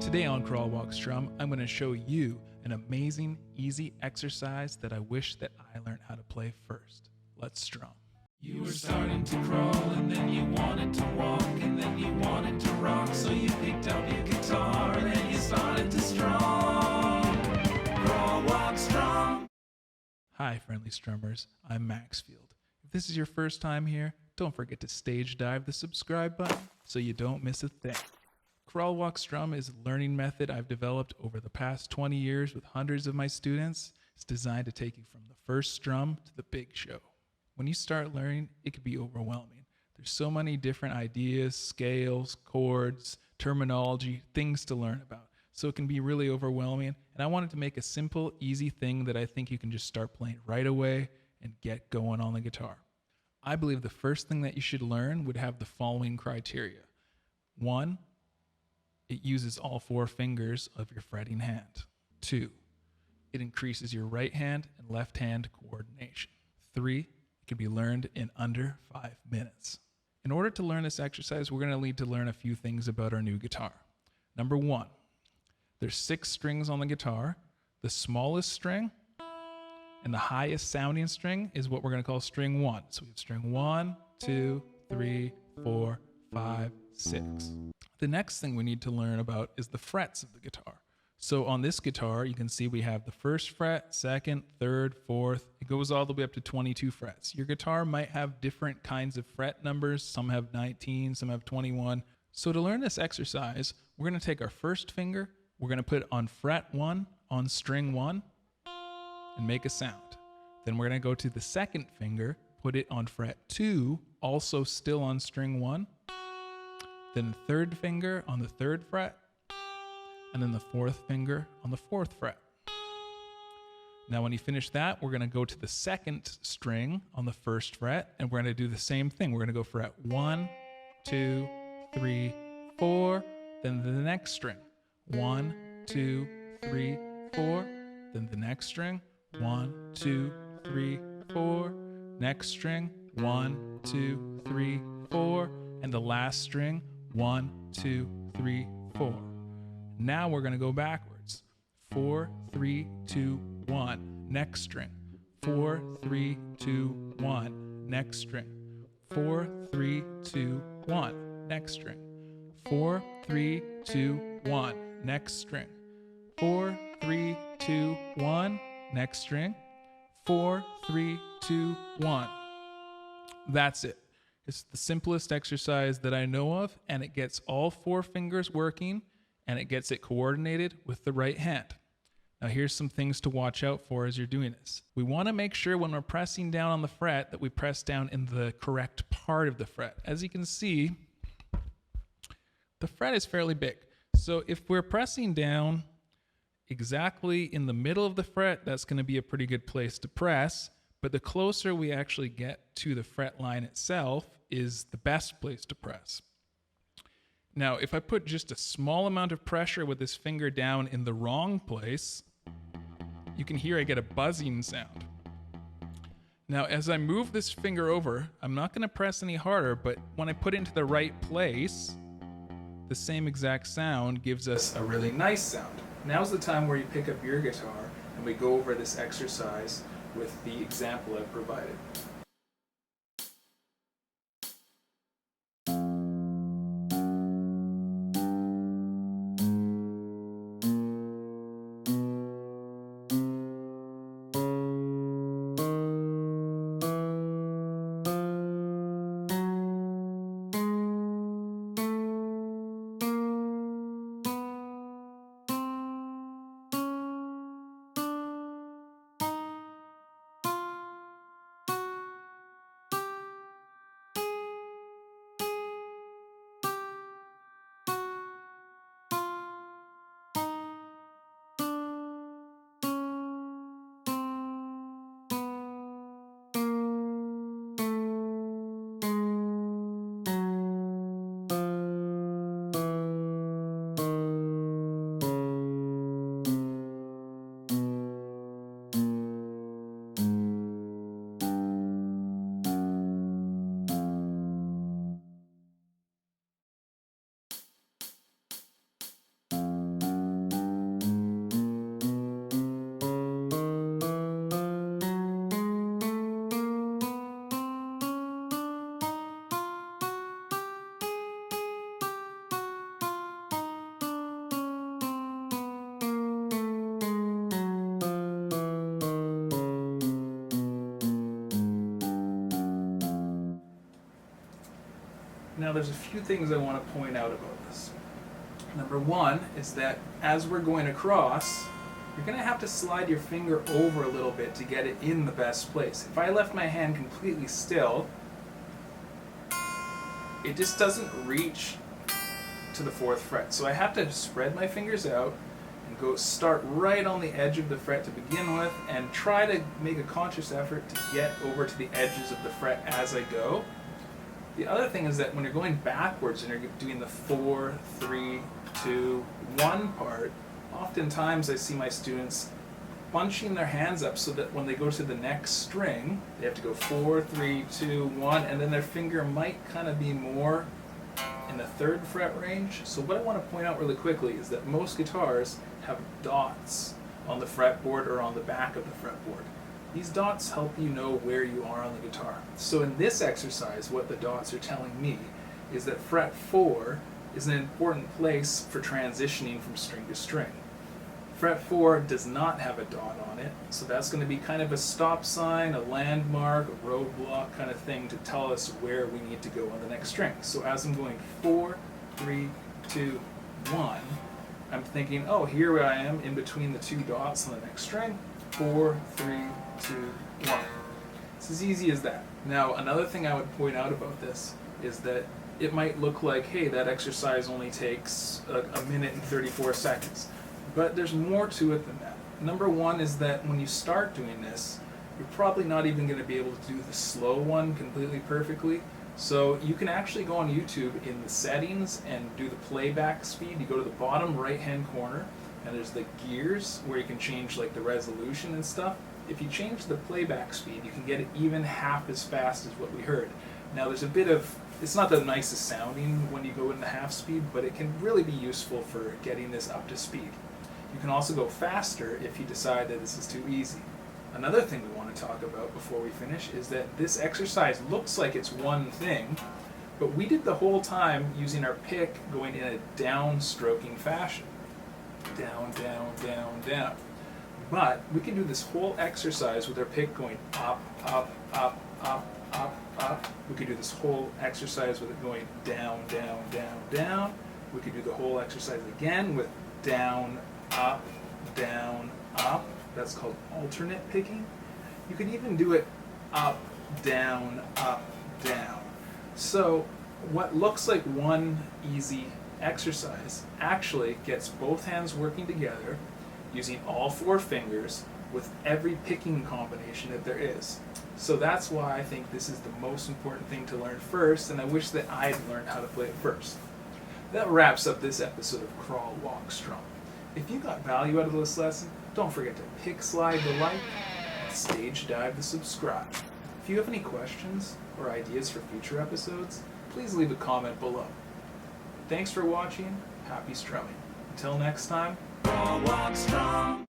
Today on Crawl, Walk, Strum, I'm going to show you an amazing, easy exercise that I wish that I learned how to play first. Let's strum. You were starting to crawl, and then you wanted to walk, and then you wanted to rock, so you picked up your guitar, and then you started to strum. Crawl, walk, strum. Hi, friendly strummers. I'm MAXXFIELD. If this is your first time here, don't forget to stage dive the subscribe button so you don't miss a thing. Crawl, Walk, Strum is a learning method I've developed over the past 20 years with hundreds of my students. It's designed to take you from the first strum to the big show. When you start learning, it can be overwhelming. There's so many different ideas, scales, chords, terminology, things to learn about. So it can be really overwhelming. And I wanted to make a simple, easy thing that I think you can just start playing right away and get going on the guitar. I believe the first thing that you should learn would have the following criteria. 1, it uses all 4 fingers of your fretting hand. 2, it increases your right hand and left hand coordination. 3, it can be learned in under 5 minutes. In order to learn this exercise, we're going to need to learn a few things about our new guitar. Number 1, there's 6 strings on the guitar. The smallest string and the highest sounding string is what we're going to call string 1. So we have string 1, 2, 3, 4, 5, 6. The next thing we need to learn about is the frets of the guitar. So on this guitar, you can see we have the 1st fret, 2nd, 3rd, 4th. It goes all the way up to 22 frets. Your guitar might have different kinds of fret numbers. Some have 19, some have 21. So to learn this exercise, we're going to take our 1st finger, we're going to put it on fret 1 on string 1 and make a sound. Then we're going to go to the 2nd finger, put it on fret 2, also still on string 1. Then the 3rd finger on the 3rd fret, and then the 4th finger on the 4th fret. Now when you finish that, we're going to go to the 2nd string on the 1st fret, and we're going to do the same thing. We're going to go fret 1, 2, 3, 4, then the next string. 1, 2, 3, 4, then the next string. 1, 2, 3, 4, next string. 1, 2, 3, 4, and the last string. 1, 2, 3, 4. Now we're going to go backwards. 4, 3, 2, 1. Next string. 4, 3, 2, 1. Next string. 4, 3, 2, 1. Next string. 4, 3, 2, 1. Next string. 4, 3, 2, 1. Next string. 4, 3, 2, 1. That's it. It's the simplest exercise that I know of, and it gets all 4 fingers working, and it gets it coordinated with the right hand. Now here's some things to watch out for as you're doing this. We want to make sure when we're pressing down on the fret that we press down in the correct part of the fret. As you can see, the fret is fairly big. So if we're pressing down exactly in the middle of the fret, that's going to be a pretty good place to press. But the closer we actually get to the fret line itself is the best place to press. Now, if I put just a small amount of pressure with this finger down in the wrong place, you can hear I get a buzzing sound. Now, as I move this finger over, I'm not going to press any harder, but when I put it into the right place, the same exact sound gives us a really nice sound. Now's the time where you pick up your guitar and we go over this exercise with the example I've provided. Now there's a few things I want to point out about this. Number one is that as we're going across, you're going to have to slide your finger over a little bit to get it in the best place. If I left my hand completely still, it just doesn't reach to the 4th fret. So I have to spread my fingers out and go start right on the edge of the fret to begin with and try to make a conscious effort to get over to the edges of the fret as I go. The other thing is that when you're going backwards and you're doing the 4, 3, 2, 1 part, oftentimes I see my students bunching their hands up so that when they go to the next string, they have to go 4, 3, 2, 1, and then their finger might kind of be more in the 3rd fret range. So what I want to point out really quickly is that most guitars have dots on the fretboard or on the back of the fretboard. These dots help you know where you are on the guitar. So in this exercise, what the dots are telling me is that fret 4 is an important place for transitioning from string to string. Fret 4 does not have a dot on it, so that's going to be kind of a stop sign, a landmark, a roadblock kind of thing to tell us where we need to go on the next string. So as I'm going 4, 3, 2, 1, I'm thinking, oh, here I am in between the 2 dots on the next string, 4, 3, 2, 1. It's as easy as that. Now, another thing I would point out about this is that it might look like, hey, that exercise only takes a minute and 34 seconds. But there's more to it than that. Number one is that when you start doing this, you're probably not even going to be able to do the slow one completely perfectly. So you can actually go on YouTube in the settings and do the playback speed. You go to the bottom right-hand corner, and there's the gears where you can change like the resolution and stuff. If you change the playback speed, you can get it even half as fast as what we heard. Now there's a bit of, it's not the nicest sounding when you go into half speed, but it can really be useful for getting this up to speed. You can also go faster if you decide that this is too easy. Another thing we want to talk about before we finish is that this exercise looks like it's one thing, but we did the whole time using our pick going in a downstroking fashion. Down, down, down, down. But we can do this whole exercise with our pick going up, up, up, up, up, up. We could do this whole exercise with it going down, down, down, down. We could do the whole exercise again with down, up, down, up. That's called alternate picking. You can even do it up, down, up, down. So what looks like one easy exercise actually gets both hands working together using all 4 fingers with every picking combination that there is. So that's why I think this is the most important thing to learn first, and I wish that I had learned how to play it first. That wraps up this episode of Crawl, Walk, Strum. If you got value out of this lesson, don't forget to pick slide the like and stage dive the subscribe. If you have any questions or ideas for future episodes, please leave a comment below. Thanks for watching. Happy strumming. Until next time, Crawl, Walk, Strum.